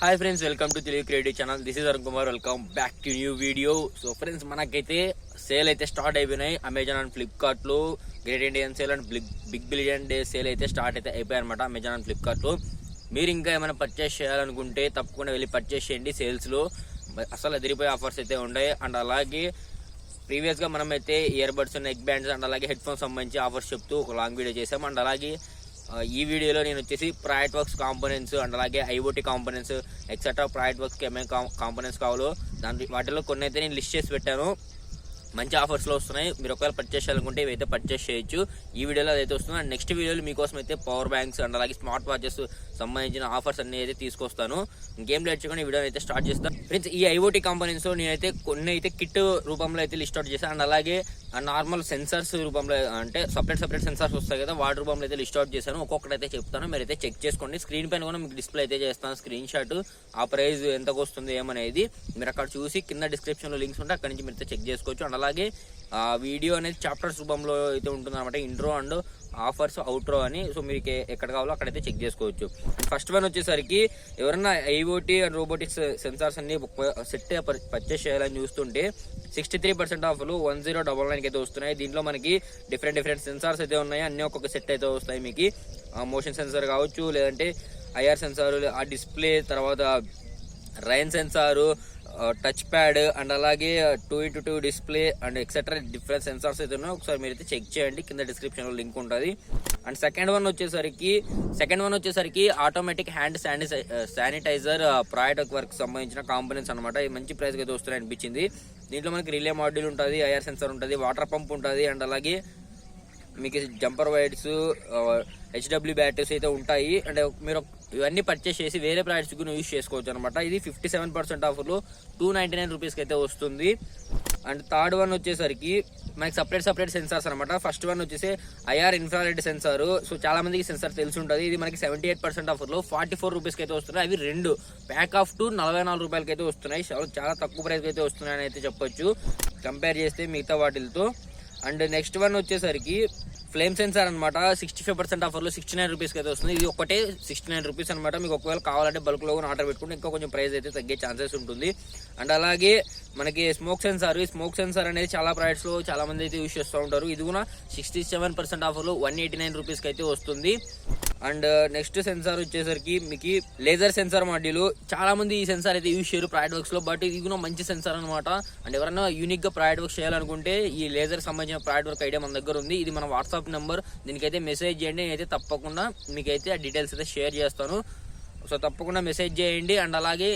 Hi friends, welcome to Telugu creative channel. This is Arun Kumar. Welcome back to new video. So friends, మనకైతే sale అయితే start అయిపోయినాయి. Amazon and Flipkart లో great Indian sale and big billion day sale అయితే start అయితే అయిపోయాయి అనమాట Amazon and Flipkart లో. మీరు ఇంకా ఏమైనా పర్చేస్ చేయాలనుకుంటే తప్పకుండా వెళ్ళి పర్చేస్ చేయండి. సేల్స్ లో అసలు ఎదిరిపోయే ఆఫర్స్ అయితే ఉన్నాయి. అండ్ అలాగే ప్రీవియస్ గా మనం అయితే ear buds, neck bands and అలాగే హెడ్ ఫోన్స్ సంబంధించి ఆఫర్స్ చెప్తూ ఒక లాంగ్ వీడియో చేసాం. అండ్ అలాగే ఈ వీడియోలో నేను వచ్చేసి ప్రాజెక్ట్ వర్క్స్ కాంపోనెంట్స్ అండ్ అలాగే ఐఓటీ కాంపోనెంట్స్ ఎక్సెట్రా ప్రాజెక్ట్ వర్క్స్కి ఏమేమి కాంపోనెంట్స్ కావాలో వాటిలో కొన్ని అయితే నేను లిస్ట్ చేసి పెట్టాను. మంచి ఆఫర్స్లో వస్తున్నాయి. మీరు ఒకవేళ పర్చేస్ చేయాలనుకుంటే ఇవైతే పర్చేస్ చేయొచ్చు. ఈ వీడియోలో అదైతే వస్తుంది. అండ్ నెక్స్ట్ వీడియోలో మీకోసం అయితే పవర్ బ్యాంక్స్ అండ్ అలాగే స్మార్ట్ వాచెస్ సంబంధించిన ఆఫర్స్ అన్ని అయితే తీసుకొస్తాను. ఇంకేం లేట్ చేయకుండా ఈ వీడియో అయితే స్టార్ట్ చేస్తాను. ఫ్రెండ్స్, ఈ ఐఓటీ కాంపోనెంట్స్ నేనైతే కొన్ని అయితే కిట్ రూపంలో అయితే లిస్ట్ అవుట్ చేశాను. అండ్ అలాగే నార్మల్ సెన్సార్స్ రూపంలో అంటే సపరేట్ సెన్సార్స్ వస్తాయి కదా, వాటి రూపంలో అయితే లిస్ట్ అవుట్ చేశాను. ఒక్కొక్కటి అయితే చెప్తాను, మీరు అయితే చెక్ చేసుకోండి. స్క్రీన్ పైన కూడా మీకు డిస్ప్లే అయితే చేస్తాను స్క్రీన్ షాట్, ఆ ప్రైస్ ఎంతకు వస్తుంది ఏమనేది మీరు అక్కడ చూసి కింద డిస్క్రిప్షన్ లో లింక్స్ ఉంటాయి, అక్కడ నుంచి మీరు అయితే చెక్ చేసుకోవచ్చు. అండ్ అలాగే వీడియో అనేది చాప్టర్స్ రూపంలో అయితే ఉంటుంది అనమాట, ఇంట్రో అండ్ ఆఫర్స్, అవుట్రో అని. సో మీకు ఎక్కడ కావాలో అక్కడైతే చెక్ చేసుకోవచ్చు. అండ్ ఫస్ట్ వన్ వచ్చేసరికి ఎవరైనా ఐఓటీ అండ్ రోబోటిక్స్ సెన్సార్స్ అన్ని సెట్ పర్చేస్ చేయాలని చూస్తుంటే 63% ఆఫర్లు 1099 అయితే వస్తున్నాయి. దీంట్లో మనకి డిఫరెంట్ సెన్సార్స్ అయితే ఉన్నాయి. అన్ని ఒక్కొక్క సెట్ అయితే వస్తాయి. మీకు మోషన్ సెన్సార్ కావచ్చు, లేదంటే ఐఆర్ సెన్సార్, ఆ డిస్ప్లే, తర్వాత rain sensor, touch pad and అలాగే 2x2 display and etcetera different sensors అయితే ఉన్నాయి. ఒకసారి మీరు అయితే చెక్ చేయండి, కింద డిస్క్రిప్షన్ లో లింక్ ఉంటుంది. అండ్ సెకండ్ వన్ వచ్చేసరికి automatic hand sanitizer project work సంబంధించిన కాంపోనెంట్స్ అనమాట. ఇది మంచి ప్రైస్ అయితే వస్తున్నాయి అనిపించింది. దీంట్లో మనకి రిలే మాడ్యూల్ ఉంటుంది, ఐఆర్ సెన్సార్ ఉంటుంది, వాటర్ పంప్ ఉంటుంది అండ్ అలాగే మీకు జంపర్ వైర్స్, హెచ్డబ్ల్యూ బ్యాటరీస్ అయితే ఉంటాయి. అండ్ మీరు ఇవన్నీ పర్చేస్ చేసి వేరే ప్రోడక్ట్స్ కు యూజ్ చేసుకోవచ్చు అనమాట. ఇది 57% ఆఫర్లో 299 రూపీస్కి అయితే వస్తుంది. అండ్ థర్డ్ వన్ వచ్చేసరికి మనకి సపరేట్ సెన్సార్స్ అనమాట. ఫస్ట్ వన్ వచ్చేసి ఐఆర్ ఇన్ఫ్రారెడ్ సెన్సార్. సో చాలా మందికి సెన్సార్ తెలిసి ఉంటుంది. ఇది మనకి 78% ఆఫర్లో 44 రూపీస్కి అయితే వస్తున్నాయి. అవి రెండు ప్యాక్ ఆఫ్ 44 రూపాయలకి అయితే వస్తున్నాయి. చాలా తక్కువ ప్రైస్కి అయితే వస్తున్నాయి అని అయితే చెప్పొచ్చు కంపేర్ చేస్తే మిగతా వాటితో. అండ్ నెక్స్ట్ వన్ వచ్చేసరికి ఫ్లేమ్ సెన్సార్ అనమాట. 65% ఆఫర్లో 69 రూపీస్కి అయితే వస్తుంది. ఇది ఒకటే 69 రూపీస్ అనమాట. మీకు ఒకవేళ కావాలంటే బల్క్ లో ఆర్డర్ పెట్టుకుంటే ఇంకా కొంచెం ప్రైస్ అయితే తగ్గే ఛాన్సెస్ ఉంటుంది. అండ్ అలాగే మనకి స్మోక్ సెన్సార్ అనేది చాలా ప్రోడక్ట్స్ లో చాలా మంది అయితే యూజ్ చేస్తూ ఉంటారు. ఇది కూడా 67% ఆఫర్లో 189 రూపీస్కి అయితే వస్తుంది. అండ్ నెక్స్ట్ సెన్సార్ వచ్చేసరికి మీకు లేజర్ సెన్సార్ మాడ్యూల్. చాలా మంది ఈ సెన్సార్ అయితే యూజ్ చేయరు ప్రాజెక్ట్ వర్క్స్ లో, బట్ ఇది కూడా మంచి సెన్సార్ అనమాట. అండ్ ఎవరైనా యూనిక్ గా ప్రాజెక్ట్ వర్క్ చేయాలనుకుంటే ఈ లేజర్ సంబంధించిన ప్రాజెక్ట్ వర్క్ ఐడియా మన దగ్గర ఉంది. ఇది మన వాట్సాప్ నెంబర్, దీనికైతే మెసేజ్ చేయండి. నేనైతే తప్పకుండా మీకైతే ఆ డీటెయిల్స్ అయితే షేర్ చేస్తాను. సో తప్పకుండా మెసేజ్ చేయండి. అండ్ అలాగే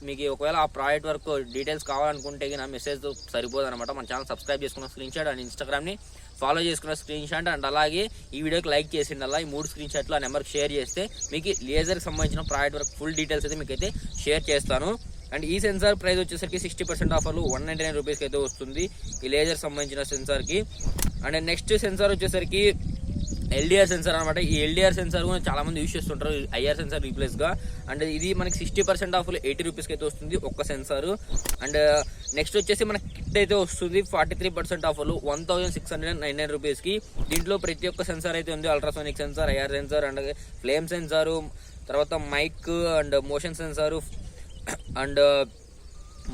మీకు ఒకవేళ ఆ ప్రాజెక్ట్ వర్క్ డీటెయిల్స్ కావాలనుకుంటే నా మెసేజ్ సరిపోదు అనమాట. మన ఛానల్ సబ్స్క్రైబ్ చేసుకున్న స్క్రీన్ షాట్ అండ్ ఇన్స్టాగ్రామ్ ని ఫాలో చేసుకున్న స్క్రీన్ షాట్ అండ్ అలాగే ఈ వీడియోకి లైక్ చేసింది. అలా ఈ 3 స్క్రీన్ షాట్లు ఆ నెంబర్కి షేర్ చేస్తే మీకు లేజర్కి సంబంధించిన ప్రాజెక్ట్ వర్క్ ఫుల్ డీటెయిల్స్ అయితే మీకైతే షేర్ చేస్తాను. అండ్ ఈ సెన్సార్ ప్రైస్ వచ్చేసరికి 60% ఆఫర్లు 199 రూపీస్కి అయితే వస్తుంది ఈ లేజర్ సంబంధించిన సెన్సార్కి. అండ్ నెక్స్ట్ సెన్సార్ వచ్చేసరికి ఎల్డిఆర్ సెన్సార్ అనమాట. ఈ ఎల్డిఆర్ సెన్సార్ కూడా చాలా మంది యూజ్ చేస్తుంటారు ఐఆర్ సెన్సార్ రీప్లేస్ గా. అండ్ ఇది మనకి 60% ఆఫ్ 80 రూపీస్కి అయితే వస్తుంది ఒక్క సెన్సార్. అండ్ నెక్స్ట్ వచ్చేసి మనకి కిట్ అయితే వస్తుంది 43% ఆఫర్లు 1699 రూపీస్కి. దీంట్లో ప్రతి ఒక్క సెన్సార్ అయితే ఉంది. Ultrasonic sensor, IR sensor and flame sensor, తర్వాత mic and motion sensor and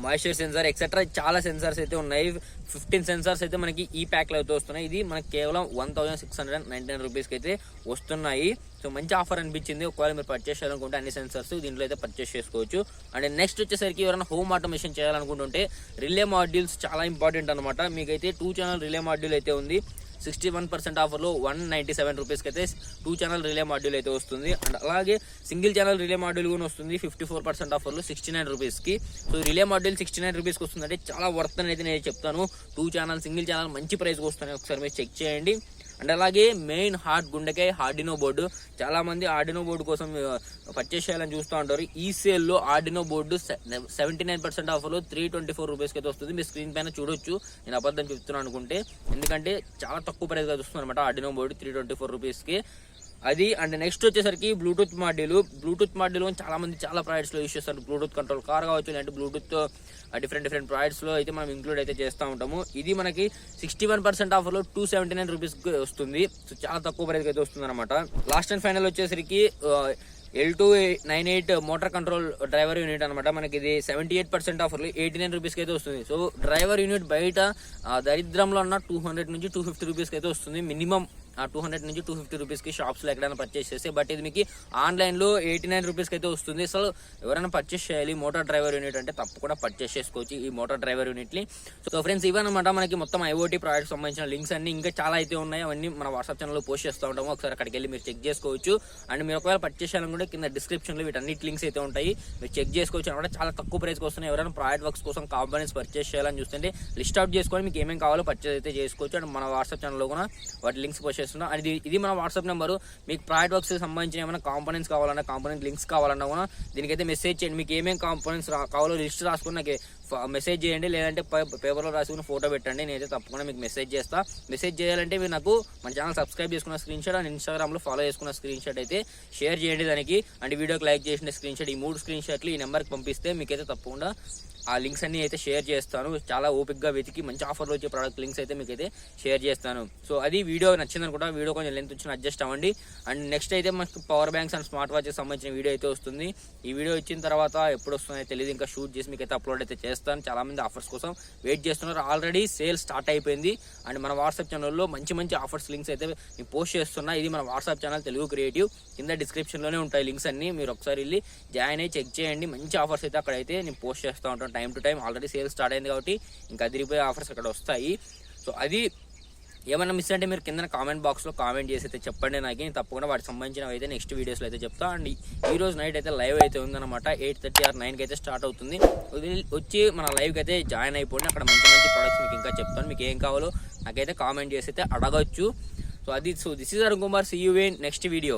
moisture sensor etcetera చాలా సెన్సార్స్ అయితే ఉన్నాయి. 15 సెన్సార్స్ అయితే మనకి ఈ ప్యాక్ లో అయితే వస్తున్నాయి. ఇది మనకి కేవలం 1699 రూపీస్కి అయితే వస్తున్నాయి. సో మంచి ఆఫర్ అనిపించింది. ఒకవేళ మీరు పర్చేస్ చేయాలనుకుంటే అన్ని సెన్సార్స్ దీంట్లో అయితే పర్చేస్ చేసుకోవచ్చు. అండ్ నెక్స్ట్ వచ్చేసరికి ఎవరైనా హోమ్ ఆటోమేషన్ చేయాలనుకుంటుంటే రిలే మాడ్యూల్స్ చాలా ఇంపార్టెంట్ అనమాట. మీకైతే 2 ఛానల్ రిలే మాడ్యూల్ అయితే ఉంది. 61% ఆఫర్లో 197 రూపీస్కి అయితే 2 ఛానల్ రిలే మాడ్యూల్ అయితే వస్తుంది. అండ్ అలాగే సింగిల్ ఛానల్ రిలే మాడ్యూల్ కూడా వస్తుంది 54% ఆఫర్లో 69 రూపీస్కి. సో రిలే మాడ్యూల్ 69 రూపీస్కి వస్తుంది అంటే చాలా వర్త్ అని అయితే నేను చెప్తాను. 2 ఛానల్ సింగిల్ ఛానల్ మంచి ప్రైస్కి వస్తున్నాయి, ఒకసారి మీరు చెక్ చేయండి. అండ్ అలాగే మెయిన్ గుండెకాయ ఆర్డినో బోర్డు. చాలా మంది ఆర్డినో బోర్డు కోసం పర్చేస్ చేయాలని చూస్తూ ఉంటారు. ఈ సేల్లో ఆర్డినో బోర్డు 79% ఆఫర్లో 324 రూపీస్కి అయితే వస్తుంది. మీ స్క్రీన్ పైన చూడొచ్చు, నేను అబద్ధం చెప్తున్నాను అనుకుంటే, ఎందుకంటే చాలా తక్కువ ప్రైస్గా వస్తుంది అనమాట ఆర్డినో బోర్డు 324 రూపీస్కి అది. అండ్ నెక్స్ట్ వచ్చేసరికి బ్లూటూత్ మాడ్యూల్ చాలా మంది చాలా ప్రోడక్ట్స్ లో యూస్ చేస్తారు. బ్లూటూత్ కంట్రోల్ కార్ కావచ్చు, లేదంటే బ్లూటూత్ డిఫరెంట్ ప్రోడక్ట్స్ లో అయితే మనం ఇంక్లూడ్ అయితే చేస్తూ ఉంటాము. ఇది మనకి 61% ఆఫర్లో 279 రూపీస్ వస్తుంది. సో చాలా తక్కువ ప్రైస్ అయితే వస్తుంది అనమాట. లాస్ట్ అండ్ ఫైనల్ వచ్చేసరికి L298 motor control driver unit అనమాట. మనకి ఇది 78% ఆఫర్లు 89 రూపీస్కి అయితే వస్తుంది. సో డ్రైవర్ యూనిట్ బయట దరిద్రంలో ఉన్న 200 నుంచి 250 రూపీస్కి అయితే వస్తుంది. మినిమం 200 నుంచి 250 రూపీస్కి షాప్స్లో ఎక్కడైనా పర్చేస్ చేస్తే. బట్ ఇది మీకు ఆన్లైన్లో 89 రూపీస్కి అయితే వస్తుంది. అసలు ఎవరైనా పర్చేస్ చేయాలి మోటార్ డ్రైవర్ యూనిట్ అంటే తప్పకుండా పర్చేస్ చేసుకోవచ్చు ఈ మోటార్ డ్రైవర్ యూనిట్ని. సో ఫ్రెండ్స్ ఇవన్నమాట మనకి మొత్తం ఐఓటీ ప్రాజెక్ట్ సంబంధించిన లింక్స్ అన్ని ఇంకా చాలా అయితే ఉన్నాయి. అవన్నీ మన వాట్సాప్ ఛానల్లో పోస్ట్ చేస్తూ ఉంటాము. ఒకసారి అక్కడికి వెళ్ళి మీరు చెక్ చేసుకోవచ్చు. అండ్ మీరు ఒకవేళ పర్చేస్ చేయాలనుకుంటే కింద డిస్క్రిప్షన్లో వీటన్నిటి లింక్స్ అయితే ఉంటాయి, మీరు చెక్ చేసుకోవచ్చు అనమాట. చాలా తక్కువ ప్రైస్కి వస్తున్నాయి. ఎవరైనా ప్రాజెక్ట్ వర్క్స్ కోసం కాంపోనెంట్స్ పర్చేస్ చేయాలని చూస్తుంటే లిస్ట్ అవుట్ చేసుకొని మీకు ఏమేమి కావాలో పర్చేస్ అయితే చేసుకోవచ్చు. అండ్ మన వాట్సాప్ ఛానల్లో కూడా వాటి లింక్స్ పోస్ట్ చేస్తున్నాం. అండ్ ఇది మన వాట్సాప్ నెంబరు. మీకు ప్రాజెక్ట్ వర్క్స్ సంబంధించిన ఏమైనా కాంపోనెంట్స్ కావాలన్నా, కాంపోనెంట్ లింక్స్ కావాలన్నా కూడా దీనికైతే మెసేజ్ చేయండి. మీకు ఏమేమి కాంపోనెంట్స్ కావాలో లిస్ట్ రాసుకుని నాకు మెసేజ్ చేయండి, లేదంటే పేపర్లో రాసుకుని ఫోటో పెట్టండి. నేనైతే తప్పకుండా మీకు మెసేజ్ చేస్తా. మెసేజ్ చేయాలంటే మీరు నాకు మన ఛానల్ సబ్స్క్రైబ్ చేసుకున్న స్క్రీన్ షాట్ అండ్ ఇన్స్టాగ్రామ్లో ఫాలో చేసుకున్న స్క్రీన్ షాట్ అయితే షేర్ చేయండి దానికి. అండ్ వీడియోకి లైక్ చేసిన స్క్రీన్ షాట్, ఈ 3 స్క్రీన్ షాట్లు ఈ నెంబర్కి పంపిస్తే మీకైతే తప్పకుండా ఆ లింక్స్ అన్ని అయితే షేర్ చేస్తాను. చాలా ఓపిక్గా వెతికి మంచి ఆఫర్లో వచ్చే ప్రోడక్ట్ లింక్స్ అయితే మీకు అయితే షేర్ చేస్తాను. సో అది వీడియో నచ్చింది అనుకుంటా. వీడియో కొంచెం లెంత్ వచ్చిన అడ్జస్ట్ అవ్వండి. అండ్ నెక్స్ట్ అయితే మనకు power banks and smart watches సంబంధించిన వీడియో అయితే వస్తుంది. ఈ వీడియో వచ్చిన తర్వాత ఎప్పుడు వస్తుందో తెలియదు, ఇంకా షూట్ చేసి మీకు అయితే అప్లోడ్ అయితే చేస్తాను. చాలా మంది ఆఫర్స్ కోసం వెయిట్ చేస్తున్నారు. ఆల్రెడీ సేల్ స్టార్ట్ అయిపోయింది. అండ్ మన వాట్సాప్ ఛానల్లో మంచి ఆఫర్స్ లింక్స్ అయితే నేను పోస్ట్ చేస్తున్నా. ఇది మన వాట్సాప్ ఛానల్ తెలుగు క్రియేటివ్. కింద డిస్క్రిప్షన్లోనే ఉంటాయి లింక్స్ అన్ని, మీరు ఒకసారి వెళ్ళి జాయిన్ అయ్యి చెక్ చేయండి. మంచి ఆఫర్స్ అయితే అక్కడైతే నేను పోస్ట్ చేస్తూ ఉంటాను time to time. Already sale start అయింది కాబట్టి ఇంకా అదిరిపోయే ఆఫర్స్ అక్కడ వస్తాయి. సో అది ఏమన్నా మిస్ అంటే మీరు కింద కామెంట్ బాక్స్లో కామెంట్ చేసి అయితే చెప్పండి నాకు. నేను తప్పకుండా వాటికి సంబంధించినవి అయితే నెక్స్ట్ వీడియోస్లో అయితే చెప్తా. అండ్ ఈ రోజు నైట్ అయితే లైవ్ అయితే ఉందన్నమాట. 8:30 or 9కి అయితే స్టార్ట్ అవుతుంది. వచ్చి మన లైవ్కి అయితే జాయిన్ అయిపోండి. అక్కడ మంచి ప్రొడక్ట్స్ మీకు ఇంకా చెప్తాను. మీకు ఏం కావాలో నాకైతే కామెంట్ చేసి అయితే అడగచ్చు. So this is Arun Kumar. See you in next video.